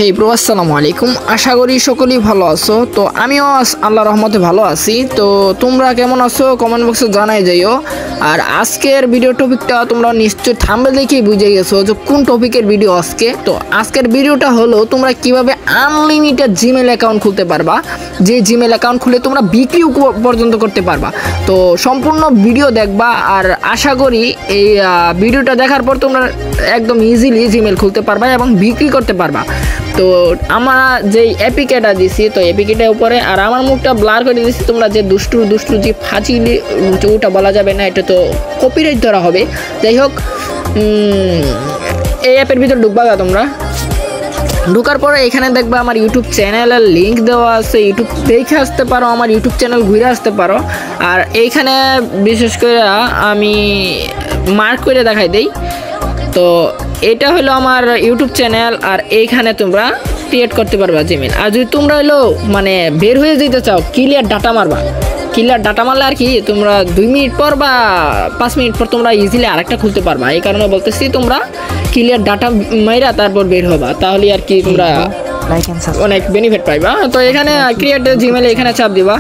Hey bro, আসসালামু আলাইকুম। আশা করি সকলেই ভালো আছো। তো আমিও আল্লাহর রহমতে ভালো আছি। তো তোমরা কেমন আছো কমেন্ট বক্সে জানাই যাইও। আর আজকের ভিডিও টপিকটা তোমরা নিশ্চয়ই থাম্বনেল দেখেই বুঝে গেছো যে কোন টপিকের ভিডিও আজকে। তো আজকের ভিডিওটা হলো তোমরা কিভাবে আনলিমিটেড জিমেল অ্যাকাউন্ট খুলতে পারবা, যে জিমেল অ্যাকাউন্ট খুলে তোমরা বিক্রিও পর্যন্ত করতে পারবা। তো সম্পূর্ণ ভিডিও দেখবা, আর আশা করি এই ভিডিওটা দেখার পর তোমরা একদম ইজিলি জিমেল খুলতে পারবা এবং বিক্রি করতে পারবা। তো আমরা যে এপিকেটা দিছি, তো এপিকেটার উপরে আর আমার মুখটা ব্লার করে দিছি। তোমরা যে দুষ্টু যে ফাঁচি ওটা বলা যাবে না, এটা তো কপিরাইট ধরা হবে। যাই হোক, এই অ্যাপের ভিতরে ঢুকবা তোমরা। ঢোকার পরে এখানে দেখবা আমার ইউটিউব চ্যানেলের লিঙ্ক দেওয়া আছে, ইউটিউব দেখে আসতে পারো, আমার ইউটিউব চ্যানেল ঘুরে আসতে পারো। আর এইখানে বিশেষ করে আমি মার্ক করে দেখাই দেই। তো এটা হলো আমার ইউটিউব চ্যানেল, আর এইখানে তোমরা ক্রিয়েট করতে পারবা জিমেল। আর যদি তোমরা হলো মানে বের হয়ে যেতে চাও, ক্লিয়ার ডাটা মারবা। ক্লিয়ার ডাটা মারলে আর কি তোমরা 2 মিনিট পর বা 5 মিনিট পর তোমরা ইজিলি আরেকটা খুলতে পারবা। এই কারণে বলতেছি তোমরা ক্লিয়ার ডাটা মাইরা তারপর বের হবা, তাহলে আর কি তোমরা অনেক বেনিফিট পাইবা। তো এখানে ক্রিয়েট জিমেল এখানে চাপ দিবা।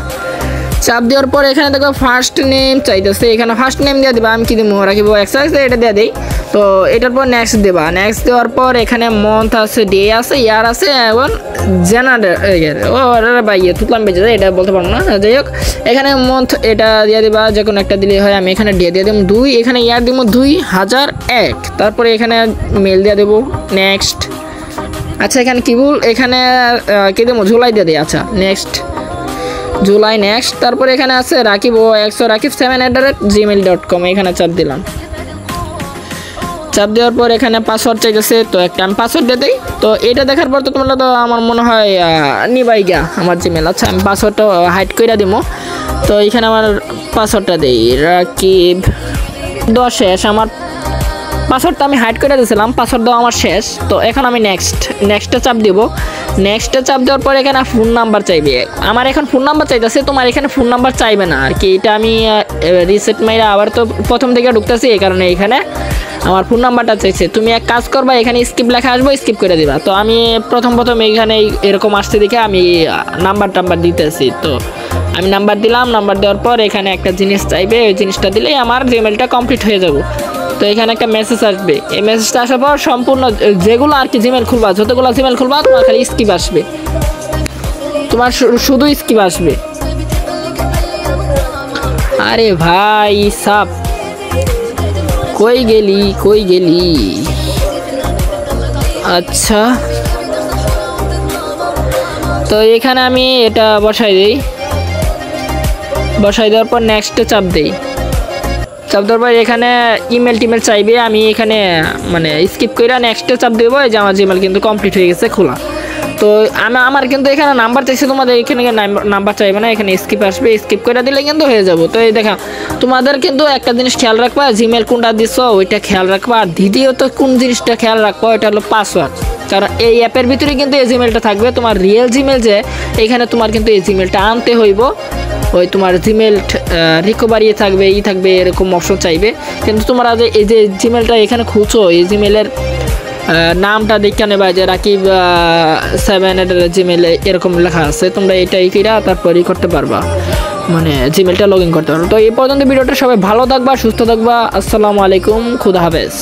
চাপ দেওয়ার পর এখানে দেখো ফার্স্ট নেম চাইতেছে, এখানে ফার্স্ট নেম দিয়ে দিবা। আমি কি দিব রাখিব এক্সারসাইজ, এটা দিয়ে দিই। তো এটার পর নেক্সট দেবা। নেক্সট দেওয়ার পর এখানে মান্থ আছে, ডে আছে, ইয়ার আছে, এবং জেনারেল ও ভাই তুতলাম বেঁচে যায়, এটা বলতে পারবো না। যাই হোক, এখানে মান্থ এটা দিয়ে দিবা, যে কোনো একটা দিলেই হয়। আমি এখানে ডে দিয়ে দেবো 2, এখানে ইয়ার দিব 2001। তারপরে এখানে মেল দিয়ে দেবো। নেক্সট। আচ্ছা, এখানে কি বল, এখানে কি দেবো, জুলাই দিয়ে দিই। আচ্ছা, নেক্সট জুলাই। নেক্সট। তারপরে এখানে আছে রাকিব ও 100 rakib7@gmail.com, এখানে চাপ দিলাম। চাপ দেওয়ার পর এখানে পাসওয়ার্ড চাইতেছে, তো একটা আমি পাসওয়ার্ড দিয়ে দিই। তো এটা দেখার পর তো তোমরা তো আমার মনে হয় নিবাই গা আমার জিমেল। আচ্ছা, আমি পাসওয়ার্ডটা হাইড করে দিব। তো এখানে আমার পাসওয়ার্ডটা দিই, রাকিব 10 শেষ। আমার পাসওয়ার্ডটা আমি হাইড করে দিয়েছিলাম, পাসওয়ার্ড দেওয়া আমার শেষ। তো এখন আমি নেক্সটে চাপ দিব। নেক্সটে চাপ দেওয়ার পর এখানে ফোন নাম্বার চাইবে। আমার এখন ফোন নাম্বার চাইতেছে, তোমার এখানে ফোন নাম্বার চাইবে না আর কি। এটা আমি রিসেট মাইরা আবার তো প্রথম থেকে ঢুকতেছি, এই কারণে এখানে আমার ফোন নাম্বারটা চাইছে। তুমি এক কাজ করবা, এখানে স্কিপ লেখা আসবো, স্কিপ করে দিবা। তো আমি প্রথম এখানে এরকম আসতে দেখে আমি নাম্বার দিতেছি। তো আমি নাম্বার দিলাম। নাম্বার দেওয়ার পর এখানে একটা জিনিস চাইবে, ওই জিনিসটা দিলেই আমার জিমেলটা কমপ্লিট হয়ে যাবে। তো এখানে একটা মেসেজ আসবে। এই মেসেজটা আসার পর সম্পূর্ণ যেগুলো আর কি জিমেল খুলবা, যতগুলো জিমেল খুলবা তোমার খালি স্কিপ আসবে, তোমার শুধু স্কিপ আসবে। আরে ভাই সাপ, কই গেলি? আচ্ছা, তো এখানে আমি এটা বসাই দিই। বসাই দেওয়ার পর নেক্সটে চাপ দিই। চাপ দেওয়ার পর এখানে ইমেল টিমেল চাইবে, আমি এখানে মানে স্কিপ করে নেক্সটে চাপ দেবো। এই যে আমার জিমেল কিন্তু কমপ্লিট হয়ে গেছে খোলা। তো আমার কিন্তু এখানে নাম্বার চাইছে, তোমাদের এখানে নাম্বার চাইবে না, এখানে স্কিপ আসবে। স্কিপ করে দিলে কিন্তু হয়ে যাবো। তো এই দেখা, তোমাদের কিন্তু একটা জিনিস খেয়াল রাখবা, জিমেল কোনটা দিচ্ছ ওইটা খেয়াল রাখবা। আর দ্বিতীয়ত কোন জিনিসটা খেয়াল রাখবা, ওইটা হলো পাসওয়ার্ড। কারণ এই অ্যাপের ভিতরে কিন্তু এই জিমেলটা থাকবে, তোমার রিয়েল জিমেল যে এখানে তোমার কিন্তু এই জিমেলটা আনতে হইব। ওই তোমার জিমেল রিকভারি থাকবে, থাকবে এরকম অপশন চাইবে। কিন্তু তোমরা যে এই যে জিমেলটা এখানে খুঁজছো, এই জিমেলের নামটা দেখে নেবা যে rakib7@gmail এরকম লেখা আছে। তোমরা এটাই কিরা তারপরই করতে পারবা, মানে জিমেলটা লগ ইন করতে পারবা। তো এই পর্যন্ত ভিডিওটা, সবাই ভালো থাকবা, সুস্থ থাকবা। আসসালামু আলাইকুম, খুদা হাফেজ।